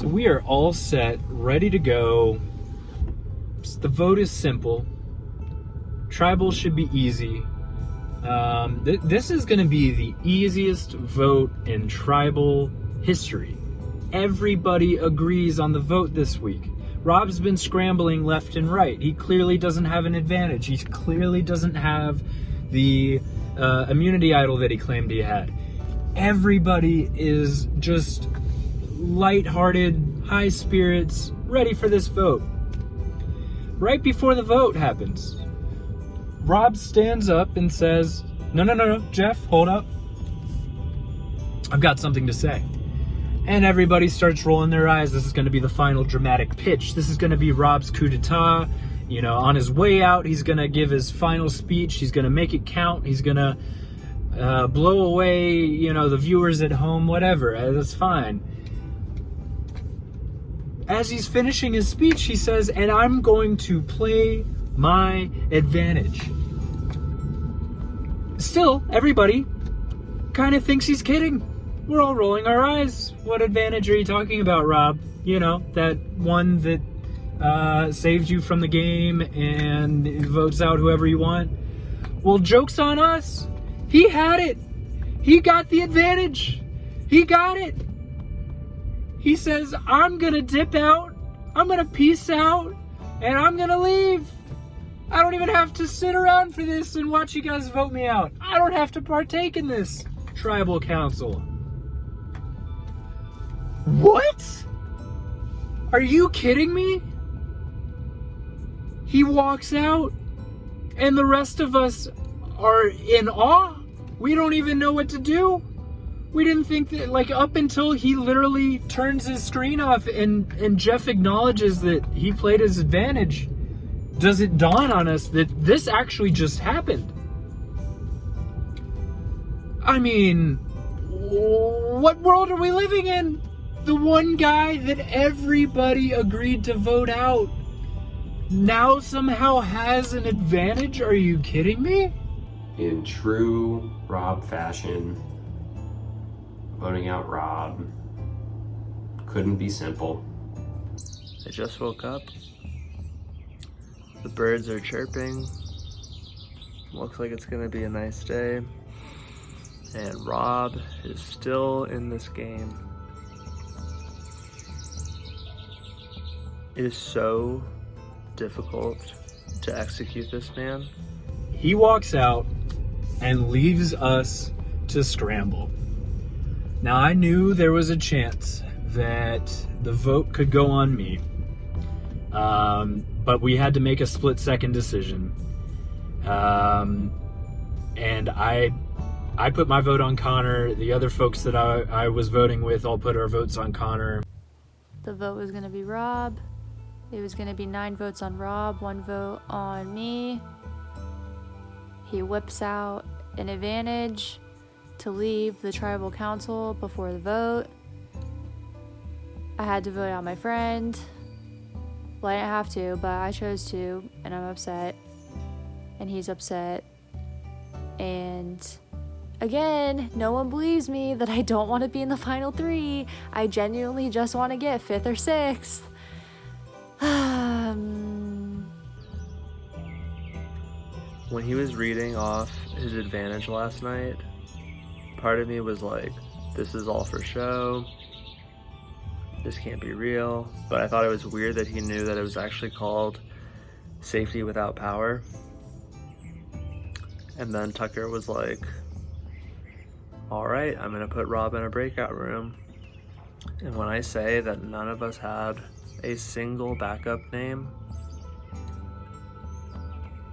So we are all set, ready to go. The vote is simple. Tribal should be easy. This is going to be the easiest vote in tribal history. Everybody agrees on the vote this week. Rob's been scrambling left and right. He clearly doesn't have an advantage. He clearly doesn't have the immunity idol that he claimed he had. Everybody is just lighthearted, high spirits, ready for this vote. Right before the vote happens, Rob stands up and says, No, Jeff, hold up. I've got something to say. And everybody starts rolling their eyes. This is going to be the final dramatic pitch. This is going to be Rob's coup d'etat. You know, on his way out, he's going to give his final speech. He's going to make it count. He's going to blow away, you know, the viewers at home, whatever. That's fine. As he's finishing his speech, he says, and I'm going to play my advantage. Still, everybody kind of thinks he's kidding. We're all rolling our eyes. What advantage are you talking about, Rob? You know, that one that saves you from the game and votes out whoever you want. Well, joke's on us. He had it. He got the advantage. He got it. He says, I'm going to dip out. I'm going to peace out. And I'm going to leave. I don't even have to sit around for this and watch you guys vote me out. I don't have to partake in this tribal council. What? Are you kidding me? He walks out and the rest of us are in awe. We don't even know what to do. We didn't think that, like, up until he literally turns his screen off and Jeff acknowledges that he played his advantage, does it dawn on us that this actually just happened? I mean, what world are we living in? The one guy that everybody agreed to vote out now somehow has an advantage? Are you kidding me? In true Rob fashion, voting out Rob couldn't be simple. I just woke up. The birds are chirping. Looks like it's gonna be a nice day. And Rob is still in this game. It is so difficult to execute this man. He walks out and leaves us to scramble. Now, I knew there was a chance that the vote could go on me, but we had to make a split-second decision. And I put my vote on Connor. The other folks that I was voting with all put our votes on Connor. The vote was going to be Rob. It was going to be 9 votes on Rob, 1 vote on me. He whips out an advantage to leave the tribal council before the vote. I had to vote out my friend. Well, I didn't have to, but I chose to, and I'm upset. And he's upset. And again, no one believes me that I don't want to be in the final 3. I genuinely just want to get 5th or 6th. When he was reading off his advantage last night, part of me was like, this is all for show. This can't be real. But I thought it was weird that he knew that it was actually called safety without power. And then Tucker was like, all right, I'm gonna put Rob in a breakout room. And when I say that none of us had a single backup name,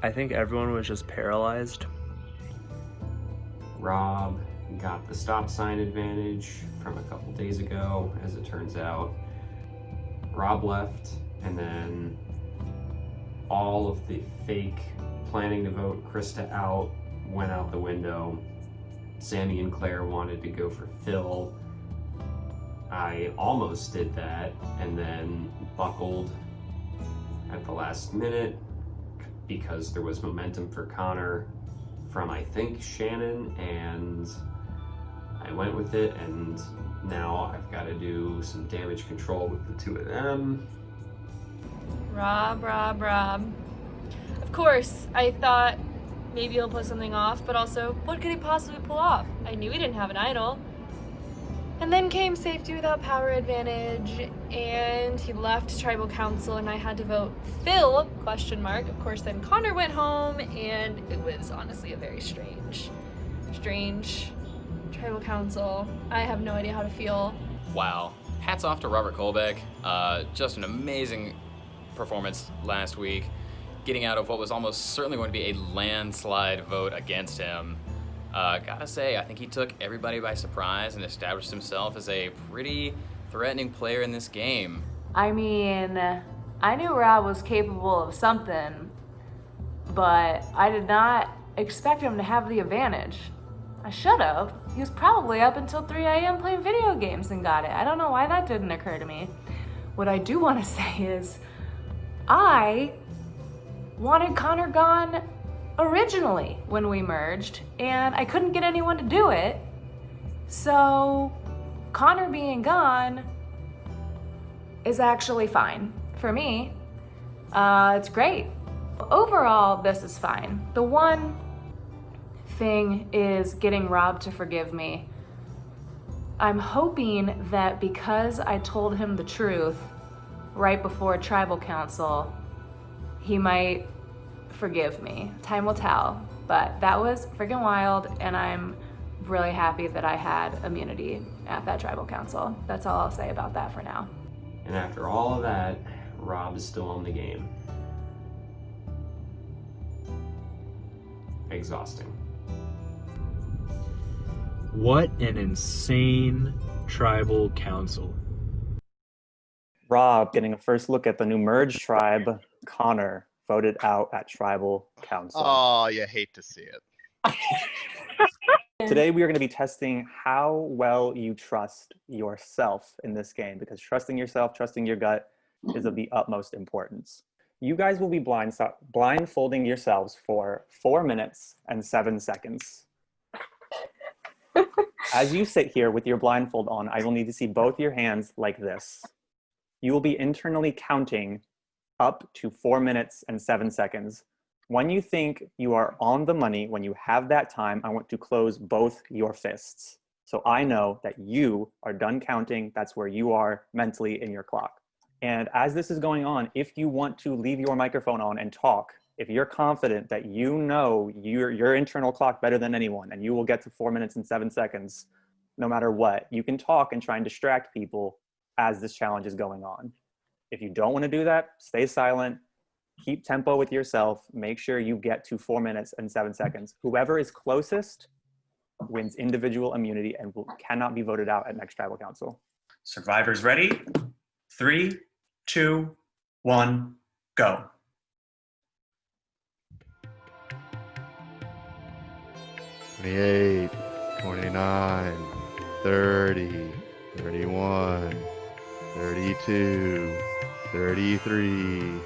I think everyone was just paralyzed. Rob got the stop sign advantage from a couple days ago, as it turns out. Rob left, and then all of the fake planning to vote Krista out went out the window. Sammy and Claire wanted to go for Phil. I almost did that and then buckled at the last minute because there was momentum for Connor from, I think, Shannon, and I went with it, and Now I've got to do some damage control with the two of them. Rob. Of course, I thought maybe he'll pull something off, but also, what could he possibly pull off? I knew he didn't have an idol. And then came safety without power advantage, and he left tribal council, and I had to vote Phil, ? Of course, then Connor went home, and it was honestly a very strange tribal council. I have no idea how to feel. Wow. Hats off to Robert Kolbeck. Just an amazing performance last week, getting out of what was almost certainly going to be a landslide vote against him. Gotta say, I think he took everybody by surprise and established himself as a pretty threatening player in this game. I mean, I knew Rob was capable of something, but I did not expect him to have the advantage. I should have. He was probably up until 3 a.m. playing video games and got it. I don't know why that didn't occur to me. What I do want to say is, I wanted Connor gone originally when we merged, and I couldn't get anyone to do it. So Connor being gone is actually fine for me. It's great. Overall, this is fine. The one thing is getting Rob to forgive me. I'm hoping that because I told him the truth right before tribal council, he might forgive me. Time will tell, but that was freaking wild, and I'm really happy that I had immunity at that tribal council. That's all I'll say about that for now. And after all of that, Rob is still in the game. Exhausting. What an insane tribal council. Rob getting a first look at the new merge tribe. Connor voted out at tribal council. Oh, you hate to see it. Today we are going to be testing how well you trust yourself in this game, because trusting yourself, trusting your gut is of the utmost importance. You guys will be blindfolding yourselves for 4 minutes and 7 seconds. As you sit here with your blindfold on, I will need to see both your hands like this. You will be internally counting up to 4 minutes and 7 seconds. When you think you are on the money, when you have that time, I want to close both your fists. So I know that you are done counting. That's where you are mentally in your clock. And as this is going on, if you want to leave your microphone on and talk, if you're confident that you know your internal clock better than anyone, and you will get to 4 minutes and 7 seconds, no matter what, you can talk and try and distract people as this challenge is going on. If you don't want to do that, stay silent, keep tempo with yourself, make sure you get to 4 minutes and 7 seconds. Whoever is closest wins individual immunity and cannot be voted out at next tribal council. Survivors ready? 3, 2, 1, go. 28, 29, 30, 31, 32, 33.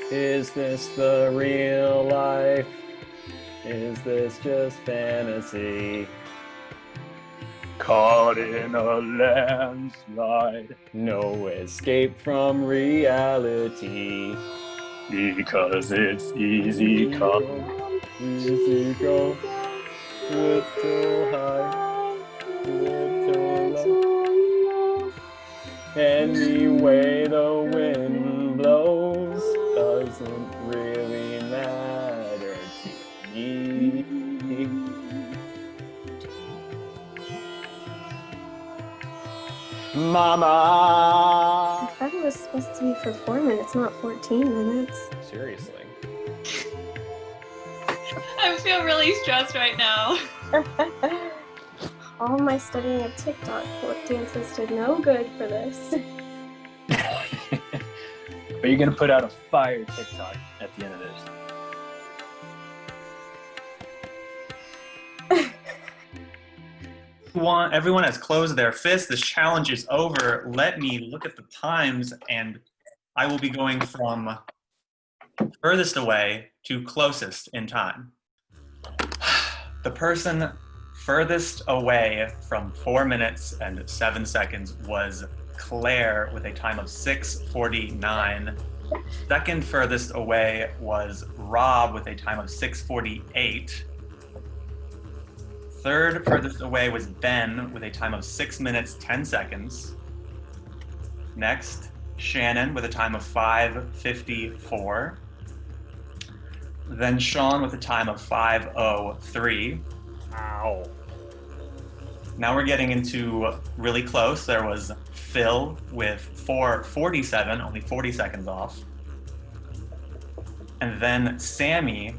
Is this the real life? Is this just fantasy? Caught in a landslide, no escape from reality. Because it's easy come, easy go, little high, little low. Any way the wind blows doesn't really matter to me. Mama! I thought it was supposed to be for 4 minutes, not 14 minutes. Seriously. I feel really stressed right now. All my studying of TikTok dances did no good for this. But you're gonna put out a fire TikTok at the end of this. Everyone has closed their fists. This challenge is over. Let me look at the times, and I will be going from furthest away to closest in time. The person furthest away from 4 minutes and 7 seconds was Claire with a time of 6:49. Second furthest away was Rob with a time of 6:48. Third furthest away was Ben with a time of 6 minutes, 10 seconds. Next, Shannon with a time of 5:54. Then Sean with a time of 5:03. Ow. Now we're getting into really close. There was Phil with 4:47, only 40 seconds off. And then Sammy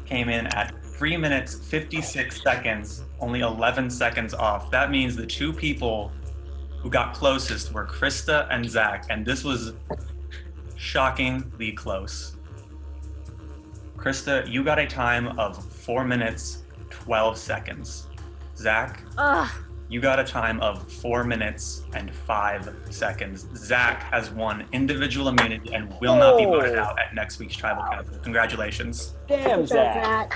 came in at 3 minutes, 56 seconds, only 11 seconds off. That means the two people who got closest were Krista and Zach, and this was shockingly close. Krista, you got a time of 4 minutes, 12 seconds. Zach, you got a time of 4 minutes and 5 seconds. Zach has won individual immunity and will not be voted out at next week's Tribal Council. Congratulations. Damn, Zach.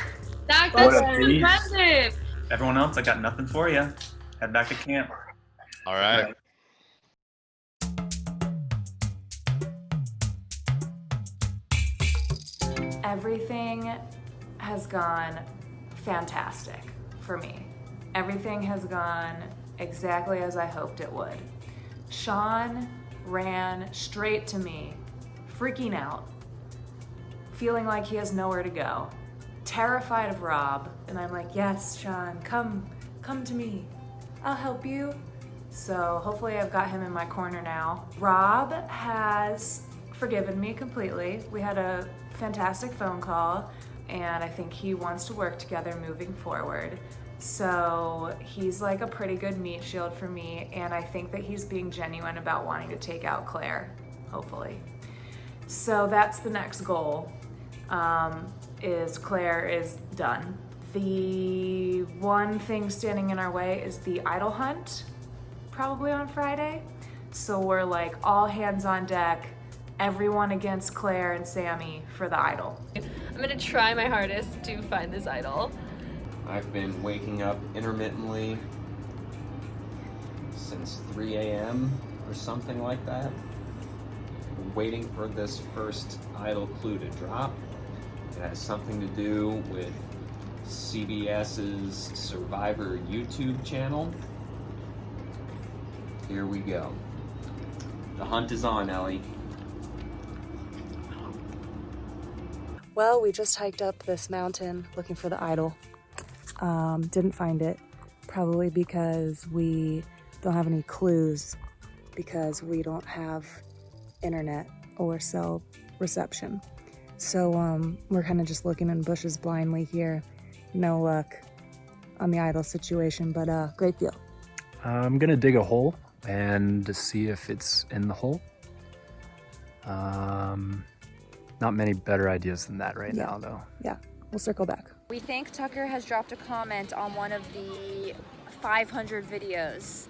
Zach, What that's a beast. impressive. Everyone else, I got nothing for you. Head back to camp. All right. Everything has gone fantastic for me. Everything has gone exactly as I hoped it would. Sean ran straight to me, freaking out, feeling like he has nowhere to go, terrified of Rob, and I'm like, yes, Sean, come to me. I'll help you. So hopefully I've got him in my corner now. Rob has forgiven me completely. We had a fantastic phone call, and I think he wants to work together moving forward. So he's like a pretty good meat shield for me, and I think that he's being genuine about wanting to take out Claire, hopefully. So that's the next goal, is Claire is done. The one thing standing in our way is the idol hunt, probably on Friday. So we're like all hands on deck, everyone against Claire and Sammy for the idol. I'm gonna try my hardest to find this idol. I've been waking up intermittently since 3 a.m. or something like that, waiting for this first idol clue to drop. It has something to do with CBS's Survivor YouTube channel. Here we go. The hunt is on, Ellie. Well, we just hiked up this mountain looking for the idol. Didn't find it, probably because we don't have any clues, because we don't have internet or cell reception. So we're kind of just looking in bushes blindly here. No luck on the idol situation, but great deal. I'm gonna dig a hole and see if it's in the hole. Not many better ideas than that right now, though. Yeah, we'll circle back. We think Tucker has dropped a comment on one of the 500 videos.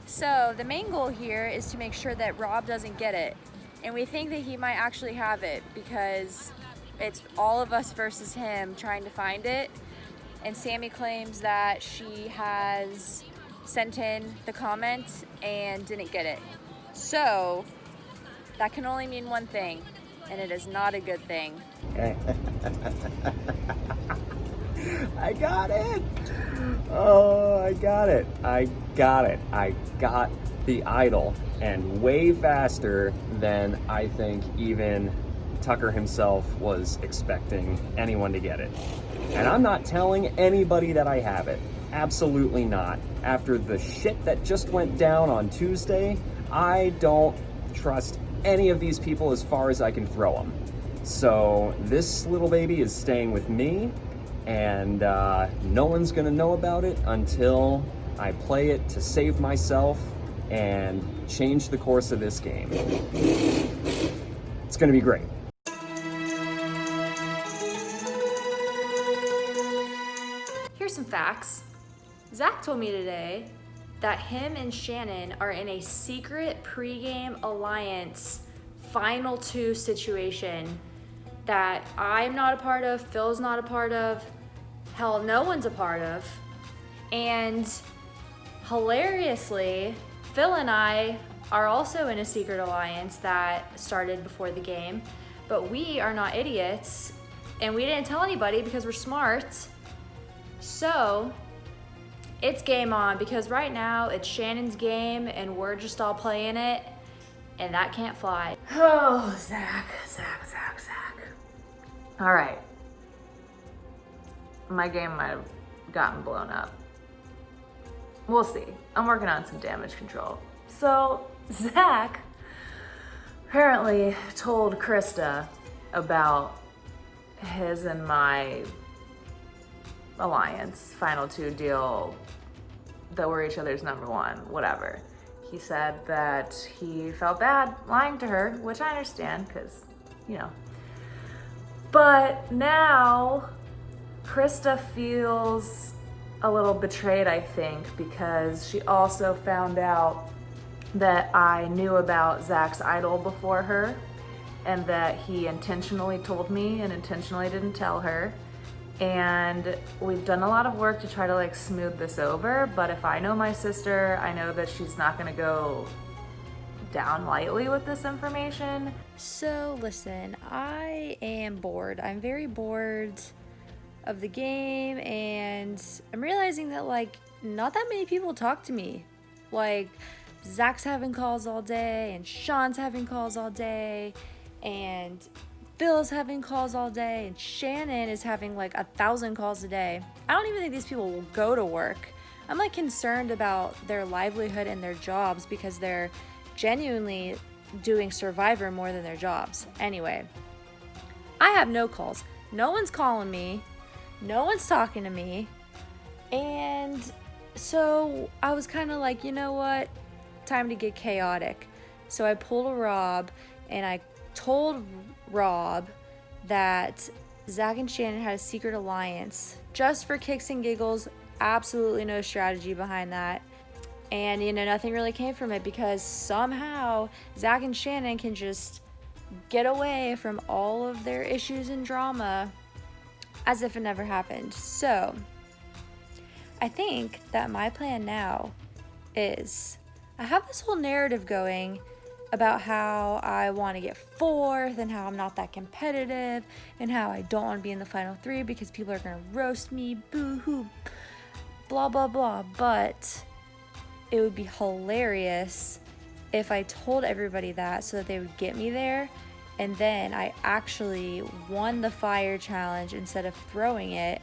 So the main goal here is to make sure that Rob doesn't get it. And we think that he might actually have it because it's all of us versus him trying to find it. And Sammy claims that she has sent in the comment and didn't get it. So that can only mean one thing, and it is not a good thing. I got it! Oh, I got it. I got it. I got the idol, and way faster than I think even Tucker himself was expecting anyone to get it. And I'm not telling anybody that I have it. Absolutely not. After the shit that just went down on Tuesday, I don't trust any of these people as far as I can throw them. So this little baby is staying with me, and no one's gonna know about it until I play it to save myself and change the course of this game. It's gonna be great. Here's some facts. Zach told me today that him and Shannon are in a secret pregame alliance final two situation that I'm not a part of, Phil's not a part of, hell, no one's a part of. And hilariously, Phil and I are also in a secret alliance that started before the game, but we are not idiots and we didn't tell anybody because we're smart. So it's game on, because right now it's Shannon's game and we're just all playing it, and that can't fly. Oh, Zach. All right. My game might have gotten blown up. We'll see. I'm working on some damage control. So, Zach apparently told Krista about his and my alliance, final two deal, that we're each other's number one, whatever. He said that he felt bad lying to her, which I understand, because, you know. But now, Krista feels a little betrayed, I think, because she also found out that I knew about Zach's idol before her, and that he intentionally told me and intentionally didn't tell her. And we've done a lot of work to try to like smooth this over, but if I know my sister, I know that she's not gonna go down lightly with this information. So listen, I am bored. I'm very bored of the game, and I'm realizing that like not that many people talk to me. Like Zach's having calls all day, and Sean's having calls all day, and Phil's having calls all day, and Shannon is having like 1,000 calls a day. I don't even think these people will go to work. I'm like concerned about their livelihood and their jobs because they're genuinely doing Survivor more than their jobs. Anyway, I have no calls. No one's calling me. No one's talking to me. And so I was kind of like, you know what? Time to get chaotic. So I pulled a Rob and I told Rob that Zach and Shannon had a secret alliance just for kicks and giggles. Absolutely no strategy behind that. And you know, nothing really came from it because somehow Zach and Shannon can just get away from all of their issues and drama as if it never happened. So I think that my plan now is I have this whole narrative going about how I want to get fourth and how I'm not that competitive and how I don't want to be in the final three because people are going to roast me, boo-hoo, blah, blah, blah. But it would be hilarious if I told everybody that so that they would get me there, and then I actually won the fire challenge instead of throwing it,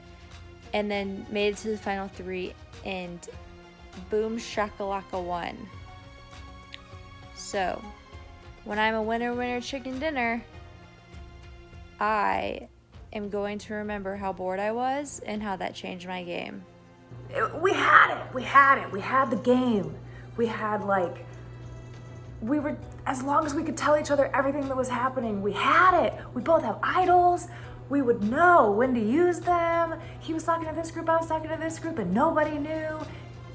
and then made it to the final three and boom shakalaka won. So when I'm a winner chicken dinner, I am going to remember how bored I was and how that changed my game. We had it. We had the game. We had as long as we could tell each other everything that was happening, we had it. We both have idols. We would know when to use them. He was talking to this group, I was talking to this group, and nobody knew.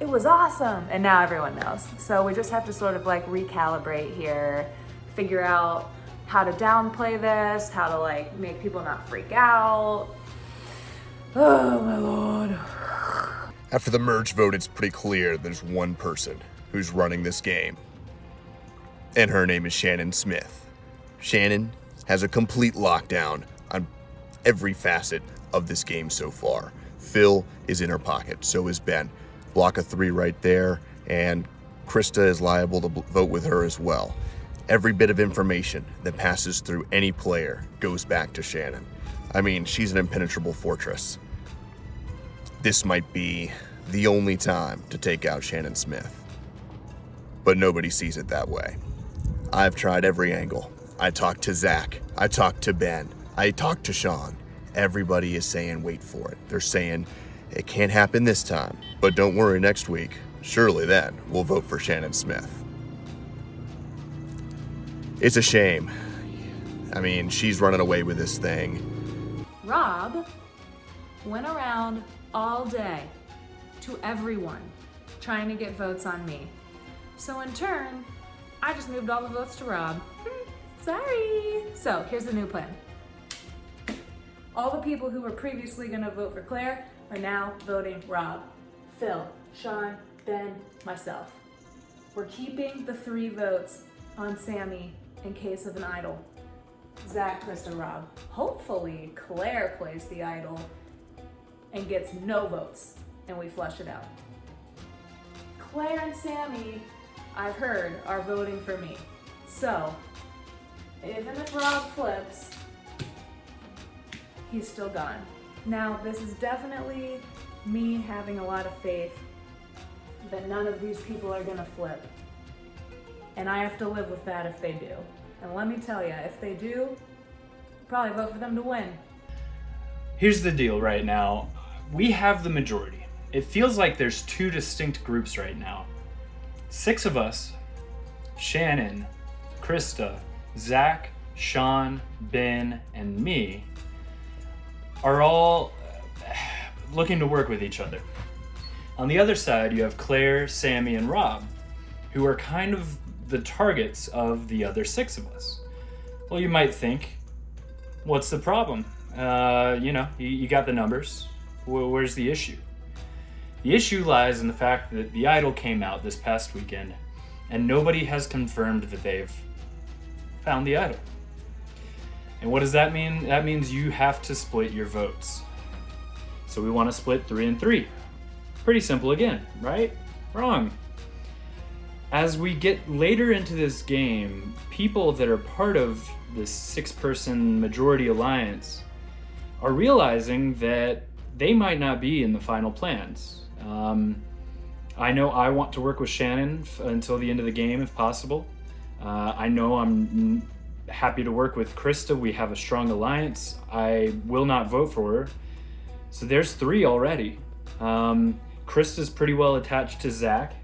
It was awesome. And now everyone knows. So we just have to sort of like recalibrate here, figure out how to downplay this, how to like make people not freak out. Oh my Lord. After the merge vote, it's pretty clear there's one person who's running this game. And her name is Shannon Smith. Shannon has a complete lockdown on every facet of this game so far. Phil is in her pocket, so is Ben. Block of 3 right there, and Krista is liable to vote with her as well. Every bit of information that passes through any player goes back to Shannon. I mean, she's an impenetrable fortress. This might be the only time to take out Shannon Smith. But nobody sees it that way. I've tried every angle. I talked to Zach. I talked to Ben. I talked to Sean. everybody is saying wait for it. They're saying it can't happen this time, but don't worry next week. Surely then we'll vote for Shannon Smith. It's a shame. I mean, she's running away with this thing. Rob went around all day to everyone trying to get votes on me. So in turn, I just moved all the votes to Rob. Sorry. So here's the new plan. All the people who were previously gonna vote for Claire are now voting Rob. Phil, Sean, Ben, myself. We're keeping the 3 votes on Sammy in case of an idol. Zach, Krista, Rob. Hopefully Claire plays the idol and gets no votes and we flush it out. Claire and Sammy, I've heard, are voting for me. So, even if Rob flips, he's still gone. Now, this is definitely me having a lot of faith that none of these people are gonna flip. And I have to live with that if they do. And let me tell you, if they do, I'll probably vote for them to win. Here's the deal right now. We have the majority. It feels like there's 2 distinct groups right now. 6 of us, Shannon, Krista, Zach, Sean, Ben, and me, are all looking to work with each other. On the other side, you have Claire, Sammy, and Rob, who are kind of the targets of the other 6 of us. Well, you might think, what's the problem? You got the numbers. Where's the issue? The issue lies in the fact that the idol came out this past weekend, and nobody has confirmed that they've found the idol. And what does that mean? That means you have to split your votes. So we want to split 3 and 3. Pretty simple again, right? Wrong. As we get later into this game, people that are part of this 6-person majority alliance are realizing that they might not be in the final plans. I know I want to work with Shannon until the end of the game if possible. I know I'm happy to work with Krista. We have a strong alliance. I will not vote for her. So there's 3 already. Krista's pretty well attached to Zach.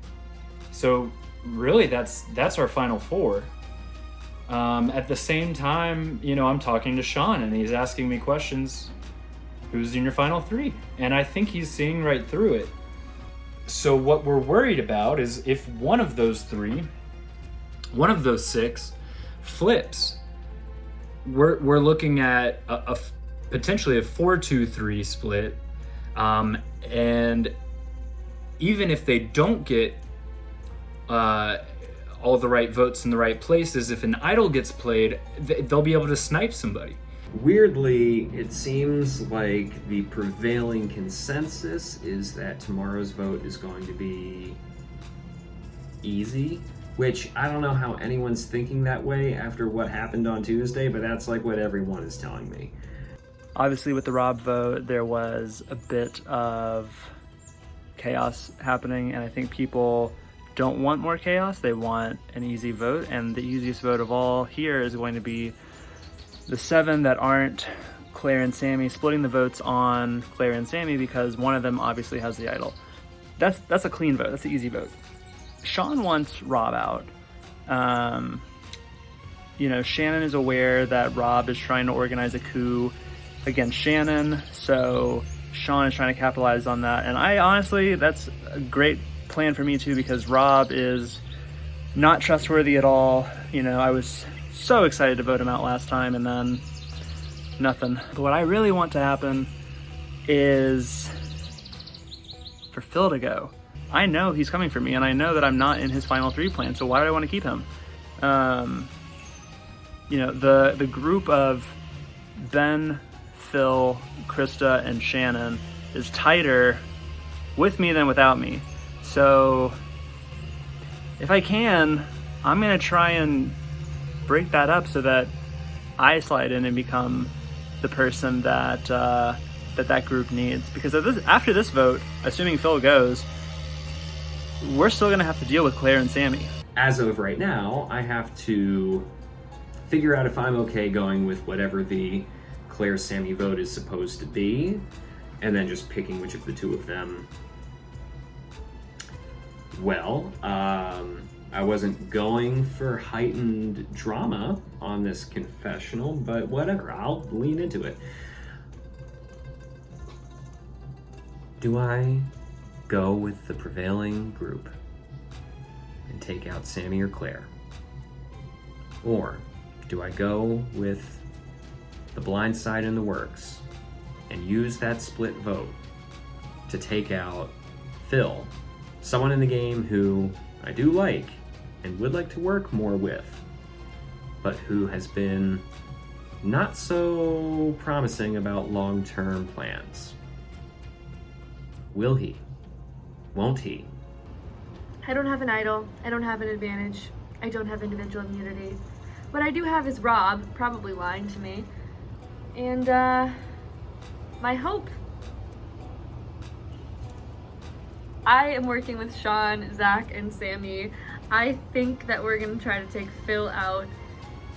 So really that's our final 4. At the same time, I'm talking to Sean and he's asking me questions. Who's in your final 3? And I think he's seeing right through it. So what we're worried about is if one of those 3, one of those 6 flips, we're looking at a potentially a 4-2-3 split. And even if they don't get all the right votes in the right places, if an idol gets played, they'll be able to snipe somebody. Weirdly, it seems like the prevailing consensus is that tomorrow's vote is going to be easy, which I don't know how anyone's thinking that way after what happened on Tuesday, but that's like what everyone is telling me. Obviously with the Rob vote, there was a bit of chaos happening, and I think people don't want more chaos. They want an easy vote, and the easiest vote of all here is going to be the 7 that aren't Claire and Sammy, splitting the votes on Claire and Sammy because one of them obviously has the idol. That's a clean vote. That's the easy vote. Sean wants Rob out. Shannon is aware that Rob is trying to organize a coup against Shannon, so Sean is trying to capitalize on that. And I honestly, that's a great plan for me too, because Rob is not trustworthy at all. I was so excited to vote him out last time and then nothing. But what I really want to happen is for Phil to go. I know he's coming for me and I know that I'm not in his final 3 plan, so why would I want to keep him? The group of Ben, Phil, Krista, and Shannon is tighter with me than without me. So if I can, I'm gonna try and break that up so that I slide in and become the person that that group needs. Because after this vote, assuming Phil goes, we're still gonna have to deal with Claire and Sammy. As of right now, I have to figure out if I'm okay going with whatever the Claire Sammy vote is supposed to be, and then just picking which of the two of them. Well, I wasn't going for heightened drama on this confessional, but whatever, I'll lean into it. Do I go with the prevailing group and take out Sammy or Claire? Or do I go with the blindside in the works and use that split vote to take out Phil, someone in the game who I do like and would like to work more with, but who has been not so promising about long-term plans? Will he? Won't he? I don't have an idol. I don't have an advantage. I don't have individual immunity. What I do have is Rob, probably lying to me. And, my hope. I am working with Sean, Zach, and Sammy. I think that we're gonna try to take Phil out.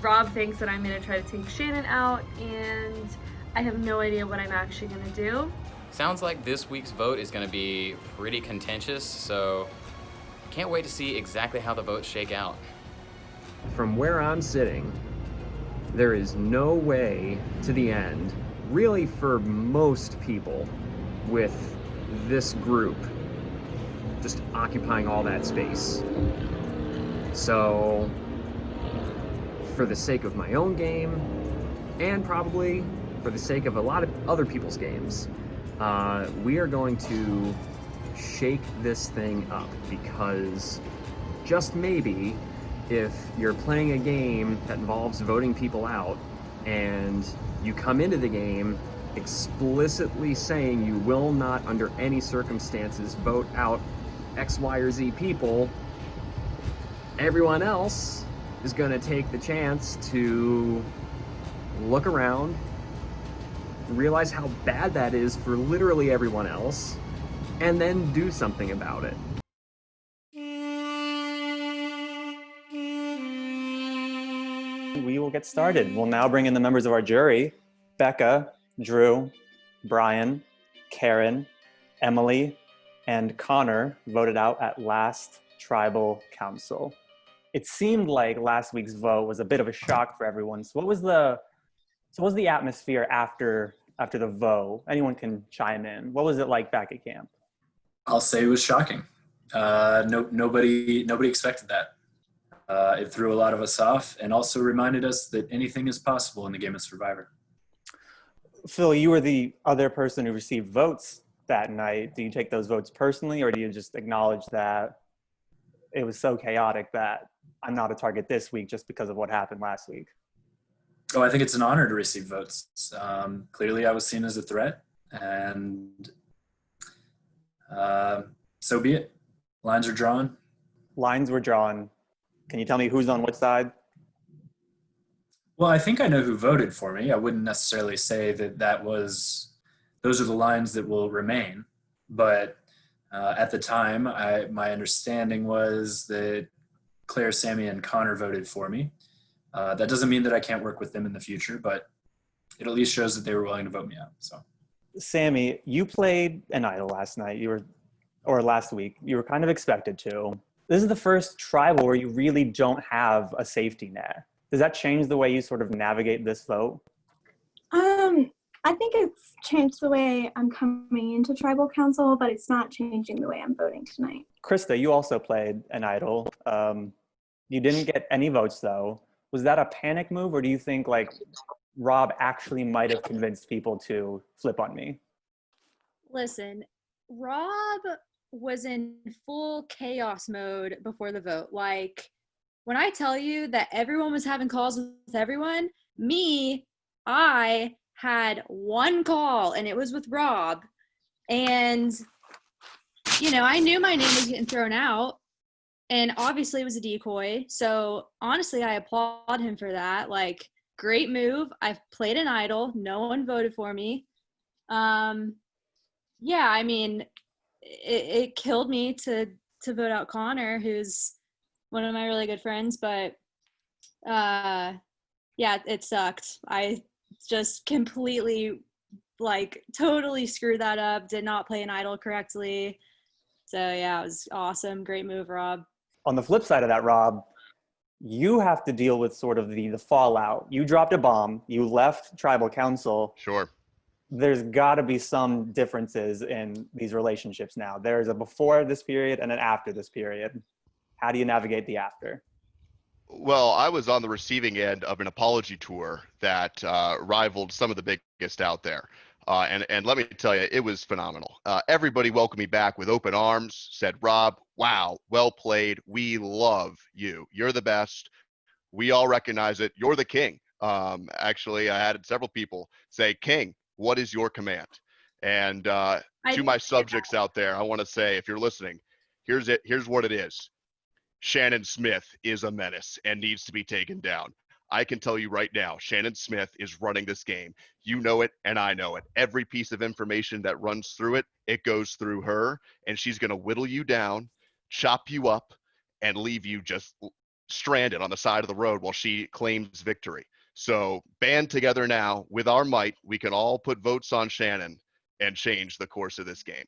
Rob thinks that I'm gonna try to take Shannon out, and I have no idea what I'm actually gonna do. Sounds like this week's vote is going to be pretty contentious, so can't wait to see exactly how the votes shake out. From where I'm sitting, there is no way to the end, really for most people, with this group just occupying all that space. So, for the sake of my own game, and probably for the sake of a lot of other people's games, we are going to shake this thing up, because just maybe if you're playing a game that involves voting people out and you come into the game explicitly saying you will not under any circumstances vote out X, Y, or Z people, everyone else is going to take the chance to look around, realize how bad that is for literally everyone else, and then do something about it. We will get started. We'll now bring in the members of our jury. Becca, Drew, Brian, Karen, Emily, and Connor voted out at last tribal council. It seemed like last week's vote was a bit of a shock for everyone. So what was the atmosphere after the vote? Anyone can chime in. What was it like back at camp? I'll say it was shocking. Nobody expected that. It threw a lot of us off and also reminded us that anything is possible in the game of Survivor. Phil, you were the other person who received votes that night. Do you take those votes personally, or do you just acknowledge that it was so chaotic that I'm not a target this week just because of what happened last week? Oh, I think it's an honor to receive votes. Clearly, I was seen as a threat, and so be it. Lines are drawn. Lines were drawn. Can you tell me who's on what side? Well, I think I know who voted for me. I wouldn't necessarily say that those are the lines that will remain. But at the time, my understanding was that Claire, Sammy, and Connor voted for me. That doesn't mean that I can't work with them in the future, but it at least shows that they were willing to vote me out. So, Sammy, you played an idol last night. Or last week. You were kind of expected to. This is the first tribal where you really don't have a safety net. Does that change the way you sort of navigate this vote? I think it's changed the way I'm coming into tribal council, but it's not changing the way I'm voting tonight. Krista, you also played an idol. You didn't get any votes though. Was that a panic move, or do you think like Rob actually might have convinced people to flip on me? Listen, Rob was in full chaos mode before the vote. Like, when I tell you that everyone was having calls with everyone, I had one call, and it was with Rob. And, I knew my name was getting thrown out, and obviously it was a decoy. So honestly, I applaud him for that. Like, great move. I've played an idol. No one voted for me. Yeah, I mean, it killed me to vote out Connor, who's one of my really good friends, but yeah, it sucked. I just completely, like, totally screwed that up, did not play an idol correctly. So yeah, it was awesome. Great move, Rob. On the flip side of that, Rob, you have to deal with sort of the fallout. You dropped a bomb, you left tribal council. Sure. There's got to be some differences in these relationships now. There's a before this period and an after this period. How do you navigate the after? Well, I was on the receiving end of an apology tour that rivaled some of the biggest out there. And let me tell you, it was phenomenal. Everybody welcomed me back with open arms, said, Rob, wow, well played. We love you. You're the best. We all recognize it. You're the king. Actually, I had several people say, King, what is your command? And to my subjects out there, I want to say, if you're listening, here's what it is. Shannon Smith is a menace and needs to be taken down. I can tell you right now, Shannon Smith is running this game. You know it, and I know it. Every piece of information that runs through it, it goes through her, and she's going to whittle you down, chop you up, and leave you just stranded on the side of the road while she claims victory. So band together now. With our might, we can all put votes on Shannon and change the course of this game.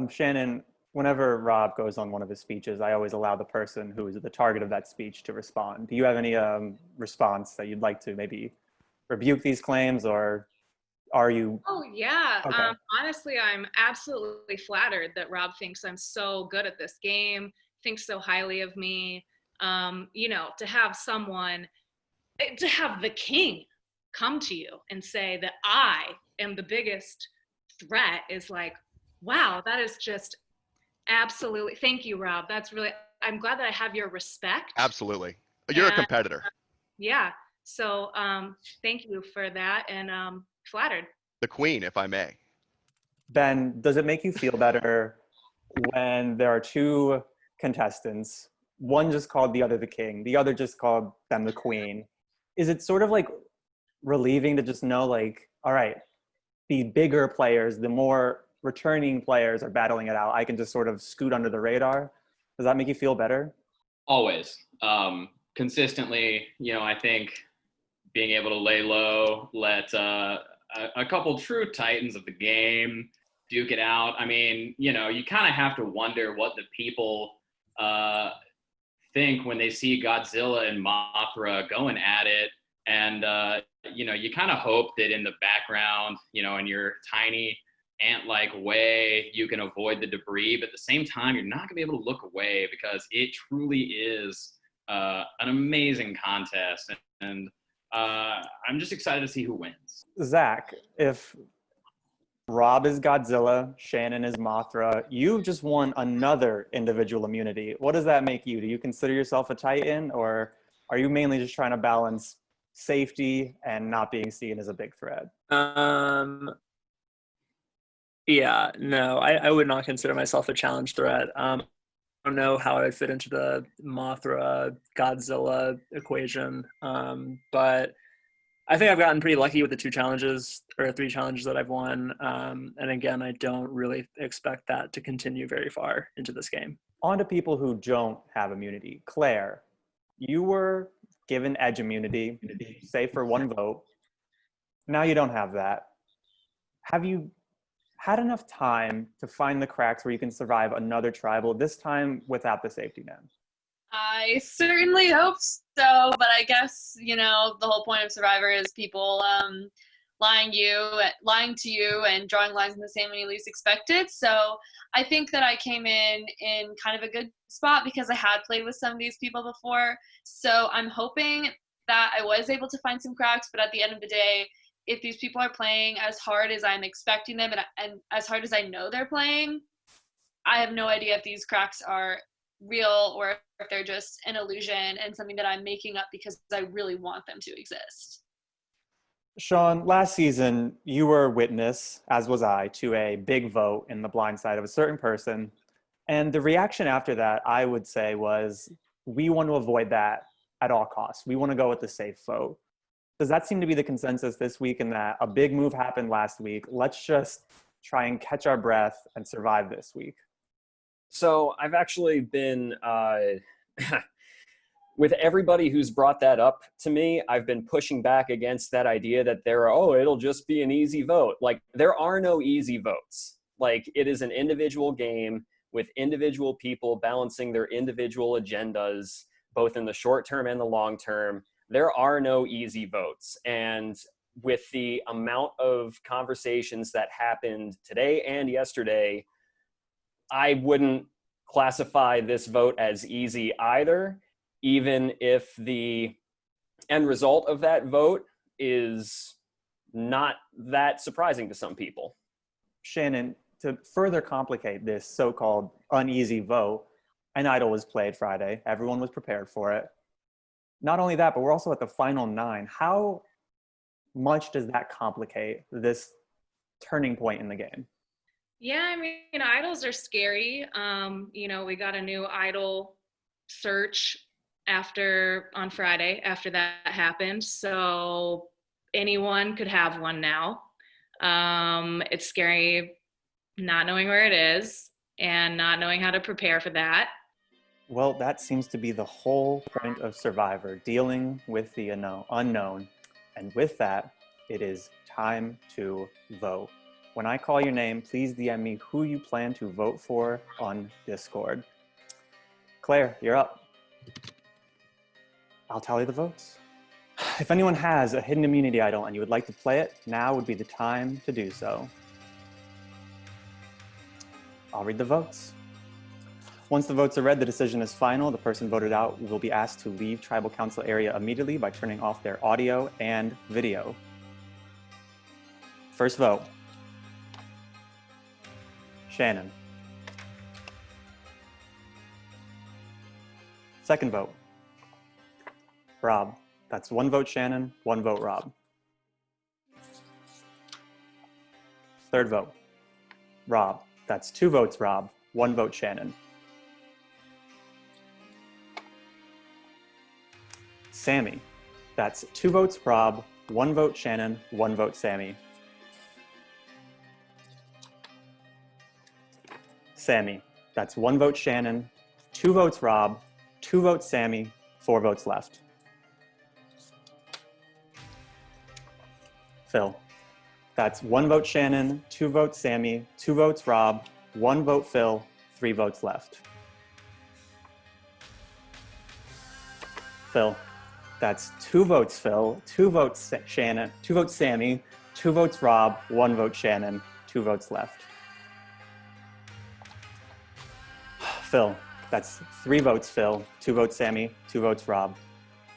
Shannon, whenever Rob goes on one of his speeches, I always allow the person who is the target of that speech to respond. Do you have any response that you'd like to maybe rebuke these claims, or are you? Oh, yeah. Okay. Honestly, I'm absolutely flattered that Rob thinks I'm so good at this game, thinks so highly of me. To have the king come to you and say that I am the biggest threat is like, wow, that is just absolutely. Thank you, Rob. That's really, I'm glad that I have your respect. Absolutely. You're a competitor. Yeah. So thank you for that, and flattered. The queen, if I may. Ben, does it make you feel better when there are two contestants, one just called the other the king, the other just called them the queen? Is it sort of like relieving to just know, like, all right, the bigger players, the more returning players are battling it out, I can just sort of scoot under the radar? Does that make you feel better? Always. Consistently, I think being able to lay low, let a couple true titans of the game duke it out. I mean, you kind of have to wonder what the people think when they see Godzilla and Mothra going at it. And, you kind of hope that in the background, in your tiny ant-like way, you can avoid the debris, but at the same time, you're not gonna be able to look away because it truly is an amazing contest. And I'm just excited to see who wins. Zach, if Rob is Godzilla, Shannon is Mothra, you've just won another individual immunity. What does that make you? Do you consider yourself a Titan, or are you mainly just trying to balance safety and not being seen as a big threat? Yeah, no, I would not consider myself a challenge threat. I don't know how I would fit into the Mothra Godzilla equation, but I think I've gotten pretty lucky with the 2 challenges or 3 challenges that I've won. And again, I don't really expect that to continue very far into this game. On to people who don't have immunity. Claire, you were given edge immunity, save for 1 vote. Now you don't have that. Have you had enough time to find the cracks where you can survive another tribal, this time without the safety net? I certainly hope so, but I guess, the whole point of Survivor is people lying to you and drawing lines in the sand when you least expect it. So I think that I came in kind of a good spot because I had played with some of these people before. So I'm hoping that I was able to find some cracks, but at the end of the day, if these people are playing as hard as I'm expecting them and as hard as I know they're playing, I have no idea if these cracks are real or if they're just an illusion and something that I'm making up because I really want them to exist. Sean, last season, you were a witness, as was I, to a big vote in the blindside of a certain person. And the reaction after that, I would say, was, we want to avoid that at all costs. We want to go with the safe vote. Does that seem to be the consensus this week, in that a big move happened last week? Let's just try and catch our breath and survive this week. So I've actually been with everybody who's brought that up to me, I've been pushing back against that idea that it'll just be an easy vote. Like, there are no easy votes. Like, it is an individual game with individual people balancing their individual agendas, both in the short term and the long term. There are no easy votes. And with the amount of conversations that happened today and yesterday, I wouldn't classify this vote as easy either, even if the end result of that vote is not that surprising to some people. Shannon, to further complicate this so-called uneasy vote, an idol was played Friday. Everyone was prepared for it. Not only that, but we're also at the final 9. How much does that complicate this turning point in the game? Yeah, I mean, idols are scary. We got a new idol search on Friday after that happened. So anyone could have one now. It's scary not knowing where it is and not knowing how to prepare for that. Well, that seems to be the whole point of Survivor, dealing with the unknown. And with that, it is time to vote. When I call your name, please DM me who you plan to vote for on Discord. Claire, you're up. I'll tally the votes. If anyone has a hidden immunity idol and you would like to play it, now would be the time to do so. I'll read the votes. Once the votes are read, the decision is final. The person voted out will be asked to leave Tribal Council area immediately by turning off their audio and video. First vote. Shannon. Second vote. Rob. That's 1 vote Shannon, 1 vote Rob. Third vote. Rob. That's 2 votes Rob, 1 vote Shannon. Sammy. That's 2 votes Rob, 1 vote Shannon, 1 vote Sammy. Sammy. That's 1 vote Shannon, 2 votes Rob, 2 votes Sammy, 4 votes left. Phil. That's 1 vote Shannon, 2 votes Sammy, 2 votes Rob, 1 vote Phil, 3 votes left. Phil. That's 2 votes Phil, 2 votes Shannon, 2 votes Sammy, 2 votes Rob, 1 vote Shannon, 2 votes left. Phil. That's 3 votes Phil, 2 votes Sammy, 2 votes Rob,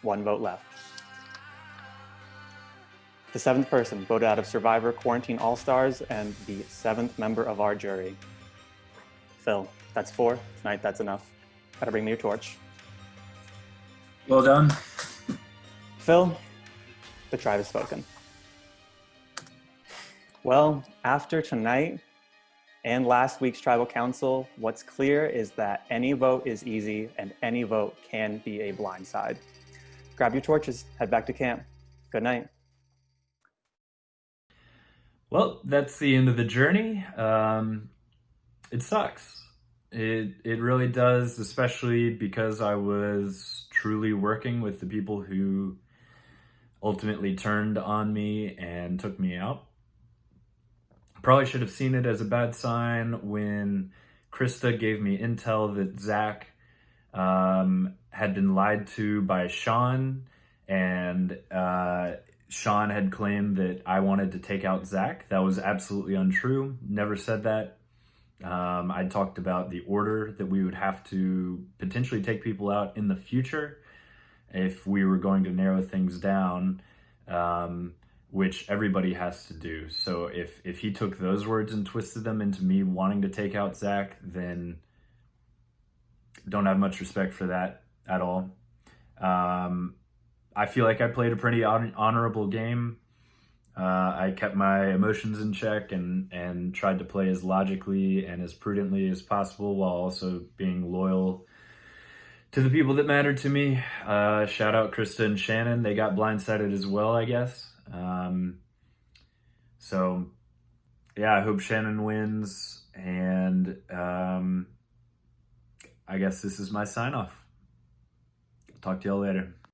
1 vote left. The 7th person voted out of Survivor Quarantine All-Stars and the 7th member of our jury. Phil. That's 4. Tonight, that's enough. Gotta bring me your torch. Well done. Phil, the tribe has spoken. Well, after tonight and last week's Tribal Council, what's clear is that any vote is easy and any vote can be a blindside. Grab your torches, head back to camp. Good night. Well, that's the end of the journey. It sucks. It really does, especially because I was truly working with the people who ultimately turned on me and took me out. Probably should have seen it as a bad sign when Krista gave me intel that Zach had been lied to by Sean, and Sean had claimed that I wanted to take out Zach. That was absolutely untrue. Never said that. I talked about the order that we would have to potentially take people out in the future if we were going to narrow things down, which everybody has to do. So if he took those words and twisted them into me wanting to take out Zach, then don't have much respect for that at all. I feel like I played a pretty honorable game. I kept my emotions in check and tried to play as logically and as prudently as possible while also being loyal to the people that mattered to me. Shout out Krista and Shannon. They got blindsided as well, I guess. So yeah, I hope Shannon wins, and I guess this is my sign off. Talk to y'all later.